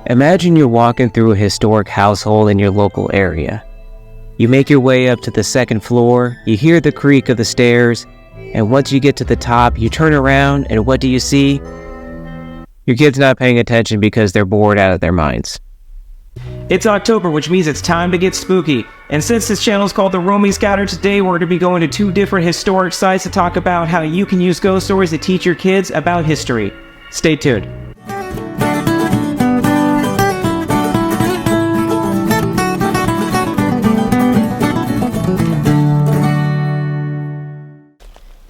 Imagine you're walking through a historic household in your local area. You make your way up to the second floor, you hear the creak of the stairs, and once you get to the top, you turn around, and what do you see? Your kid's not paying attention because they're bored out of their minds. It's October, which means it's time to get spooky. And since this channel is called The Roaming Scouter, today we're going to be going to two different historic sites to talk about how you can use ghost stories to teach your kids about history. Stay tuned.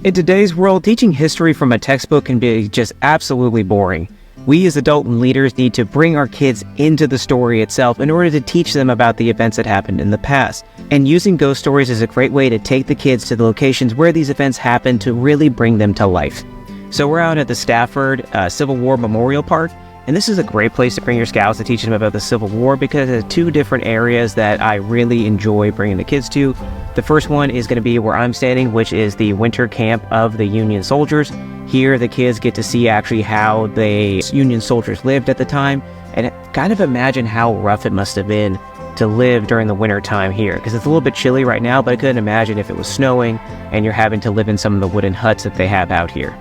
In today's world, teaching history from a textbook can be just absolutely boring. We as adult and leaders need to bring our kids into the story itself in order to teach them about the events that happened in the past. And using ghost stories is a great way to take the kids to the locations where these events happened to really bring them to life. So we're out at the Stafford Civil War Memorial Park, and this is a great place to bring your scouts to teach them about the Civil War because there's two different areas that I really enjoy bringing the kids to. The first one is going to be where I'm standing, which is the winter camp of the Union soldiers. Here, the kids get to see actually how the Union soldiers lived at the time, and kind of imagine how rough it must have been to live during the winter time here, because it's a little bit chilly right now, but I couldn't imagine if it was snowing and you're having to live in some of the wooden huts that they have out here.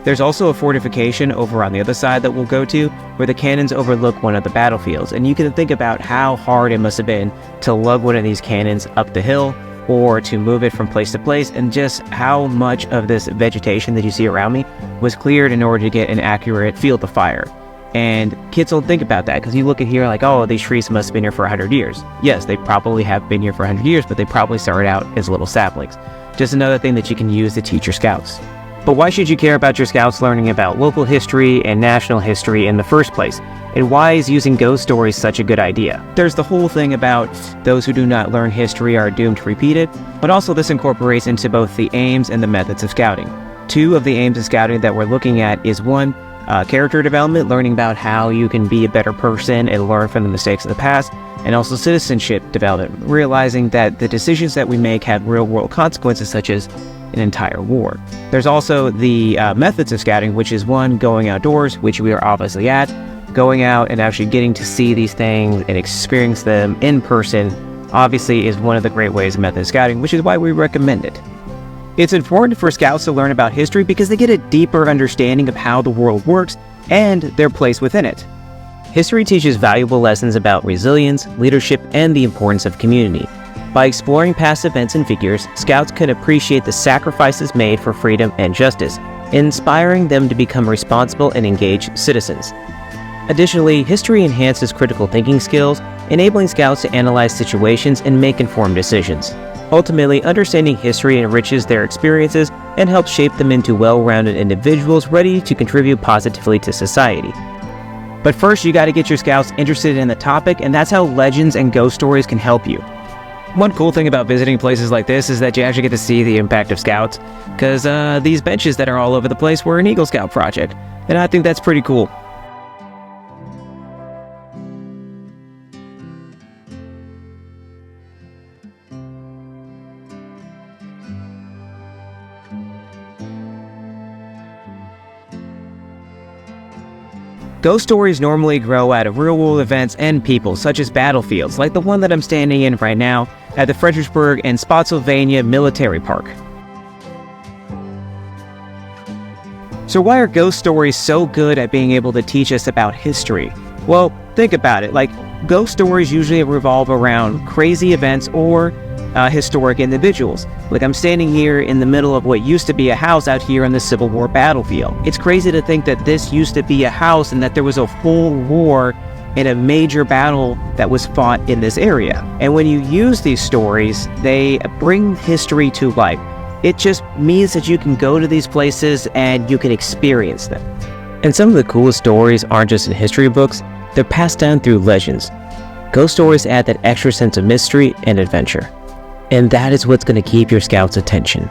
There's also a fortification over on the other side that we'll go to, where the cannons overlook one of the battlefields, and you can think about how hard it must have been to lug one of these cannons up the hill, or to move it from place to place, and just how much of this vegetation that you see around me was cleared in order to get an accurate field of fire. And kids don't think about that, because you look at here like, oh, these trees must have been here for 100 years. Yes, they probably have been here for 100 years, but they probably started out as little saplings. Just another thing that you can use to teach your scouts. But why should you care about your scouts learning about local history and national history in the first place? And why is using ghost stories such a good idea? There's the whole thing about those who do not learn history are doomed to repeat it, but also this incorporates into both the aims and the methods of scouting. Two of the aims of scouting that we're looking at is one, character development, learning about how you can be a better person and learn from the mistakes of the past, and also citizenship development, realizing that the decisions that we make have real-world consequences such as an entire war. There's also the methods of scouting, which is one, going outdoors, which we are obviously at. Going out and actually getting to see these things and experience them in person obviously is one of the great ways of method scouting, which is why we recommend it. It's important for scouts to learn about history because they get a deeper understanding of how the world works and their place within it. History teaches valuable lessons about resilience, leadership, and the importance of community. By exploring past events and figures, scouts can appreciate the sacrifices made for freedom and justice, inspiring them to become responsible and engaged citizens. Additionally, history enhances critical thinking skills, enabling scouts to analyze situations and make informed decisions. Ultimately, understanding history enriches their experiences and helps shape them into well-rounded individuals ready to contribute positively to society. But first, you got to get your scouts interested in the topic, and that's how legends and ghost stories can help you. One cool thing about visiting places like this is that you actually get to see the impact of scouts, because these benches that are all over the place were an Eagle Scout project, and I think that's pretty cool. Ghost stories normally grow out of real-world events and people, such as battlefields, like the one that I'm standing in right now at the Fredericksburg and Spotsylvania Military Park. So why are ghost stories so good at being able to teach us about history? Well, think about it. Like, ghost stories usually revolve around crazy events or historic individuals. Like, I'm standing here in the middle of what used to be a house out here on the Civil War battlefield. It's crazy to think that this used to be a house and that there was a full war and a major battle that was fought in this area. And when you use these stories, they bring history to life. It just means that you can go to these places and you can experience them. And some of the coolest stories aren't just in history books, they're passed down through legends. Ghost stories add that extra sense of mystery and adventure. And that is what's going to keep your scouts' attention.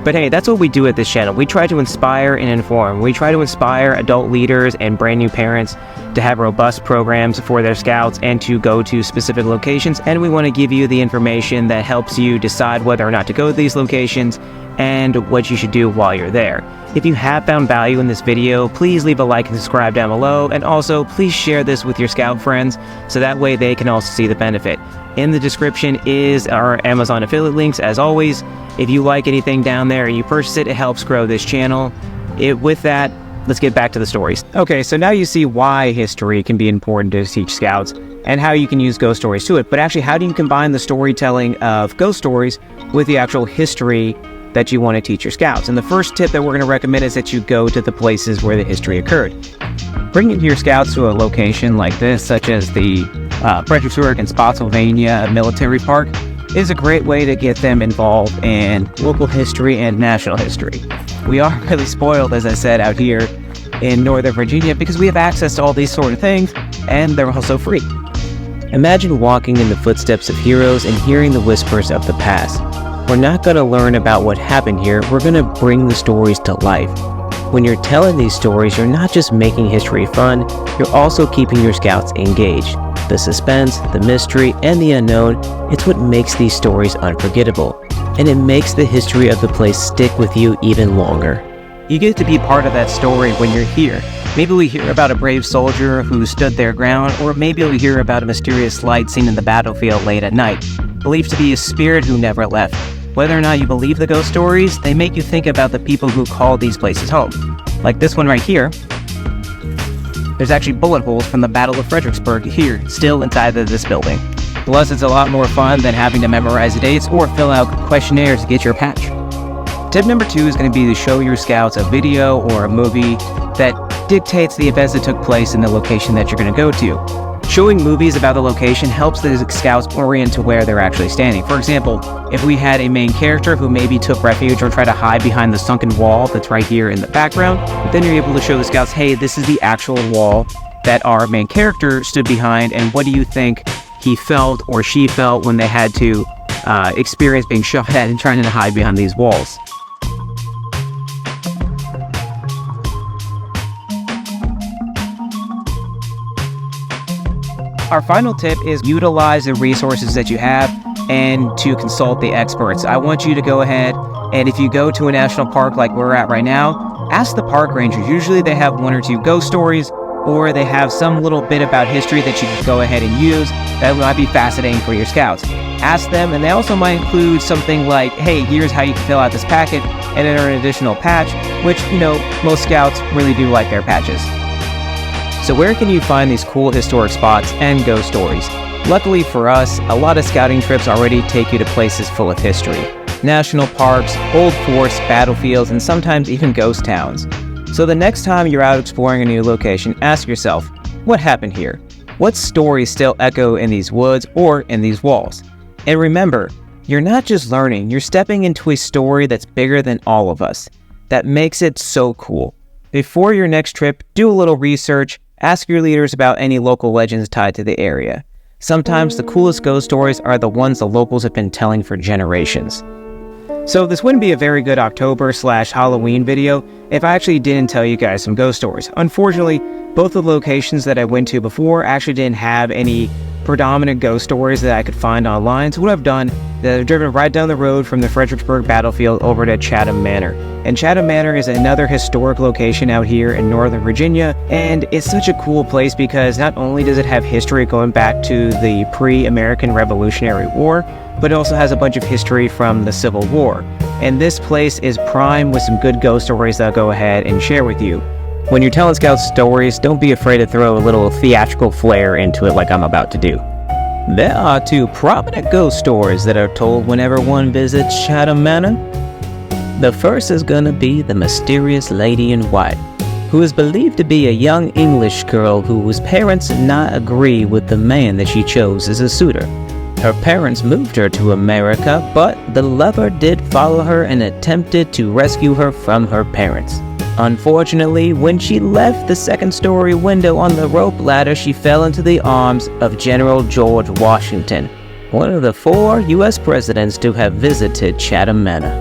But hey, that's what we do at this channel. We try to inspire and inform. We try to inspire adult leaders and brand new parents to have robust programs for their scouts and to go to specific locations. And we want to give you the information that helps you decide whether or not to go to these locations and what you should do while you're there. If you have found value in this video, please leave a like and subscribe down below, and also please share this with your Scout friends so that way they can also see the benefit. In the description is our Amazon affiliate links. As always, if you like anything down there and you purchase it, it helps grow this channel. With that, let's get back to the stories. Okay, so now you see why history can be important to teach Scouts and how you can use ghost stories to it. But actually, how do you combine the storytelling of ghost stories with the actual history that you want to teach your Scouts? And the first tip that we're going to recommend is that you go to the places where the history occurred. Bringing your Scouts to a location like this, such as the Fredericksburg and Spotsylvania military park, is a great way to get them involved in local history and national history. We are really spoiled, as I said, out here in Northern Virginia because we have access to all these sort of things, and they're also free. Imagine walking in the footsteps of heroes and hearing the whispers of the past. We're not going to learn about what happened here, we're going to bring the stories to life. When you're telling these stories, you're not just making history fun, you're also keeping your Scouts engaged. The suspense, the mystery, and the unknown, it's what makes these stories unforgettable. And it makes the history of the place stick with you even longer. You get to be part of that story when you're here. Maybe we hear about a brave soldier who stood their ground, or maybe we hear about a mysterious light seen in the battlefield late at night, believed to be a spirit who never left. Whether or not you believe the ghost stories, they make you think about the people who call these places home. Like this one right here. There's actually bullet holes from the Battle of Fredericksburg here, still inside of this building. Plus, it's a lot more fun than having to memorize dates or fill out questionnaires to get your patch. Tip number 2 is going to be to show your Scouts a video or a movie that dictates the events that took place in the location that you're going to go to. Showing movies about the location helps the Scouts orient to where they're actually standing. For example, if we had a main character who maybe took refuge or tried to hide behind the sunken wall that's right here in the background, then you're able to show the Scouts, hey, this is the actual wall that our main character stood behind, and what do you think he felt or she felt when they had to experience being shot at and trying to hide behind these walls. Our final tip is utilize the resources that you have and to consult the experts. I want you to go ahead and if you go to a national park like we're at right now, ask the park rangers. Usually they have 1 or 2 ghost stories, or they have some little bit about history that you can go ahead and use that might be fascinating for your Scouts. Ask them, and they also might include something like, hey, here's how you can fill out this packet and enter an additional patch, which, most Scouts really do like their patches. So where can you find these cool historic spots and ghost stories? Luckily for us, a lot of scouting trips already take you to places full of history. National parks, old forts, battlefields, and sometimes even ghost towns. So the next time you're out exploring a new location, ask yourself, what happened here? What stories still echo in these woods or in these walls? And remember, you're not just learning, you're stepping into a story that's bigger than all of us. That makes it so cool. Before your next trip, do a little research. Ask your leaders about any local legends tied to the area. Sometimes the coolest ghost stories are the ones the locals have been telling for generations. So this wouldn't be a very good October/Halloween video if I actually didn't tell you guys some ghost stories. Unfortunately, both the locations that I went to before actually didn't have any predominant ghost stories that I could find online. So what I've done is I've driven right down the road from the Fredericksburg battlefield over to Chatham Manor. And Chatham Manor is another historic location out here in Northern Virginia, and it's such a cool place because not only does it have history going back to the pre-American Revolutionary War, but it also has a bunch of history from the Civil War. And this place is prime with some good ghost stories that I'll go ahead and share with you. When you're telling Scouts stories, don't be afraid to throw a little theatrical flair into it like I'm about to do. There are 2 prominent ghost stories that are told whenever one visits Chatham Manor. The first is gonna be the mysterious lady in white, who is believed to be a young English girl whose parents did not agree with the man that she chose as a suitor. Her parents moved her to America, but the lover did follow her and attempted to rescue her from her parents. Unfortunately, when she left the second-story window on the rope ladder, she fell into the arms of General George Washington, one of the 4 U.S. presidents to have visited Chatham Manor.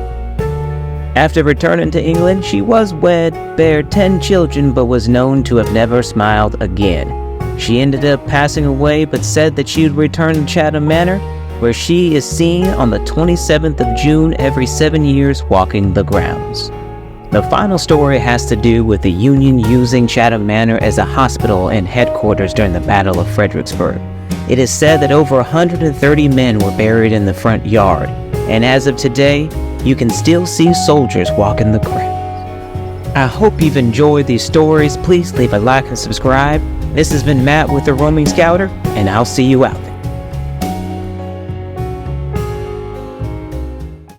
After returning to England, she was wed, bare 10 children, but was known to have never smiled again. She ended up passing away, but said that she would return to Chatham Manor, where she is seen on the 27th of June every 7 years walking the grounds. The final story has to do with the Union using Chatham Manor as a hospital and headquarters during the Battle of Fredericksburg. It is said that over 130 men were buried in the front yard, and as of today, you can still see soldiers walking the grounds. I hope you've enjoyed these stories. Please leave a like and subscribe. This has been Matt with the Roaming Scouter, and I'll see you out there.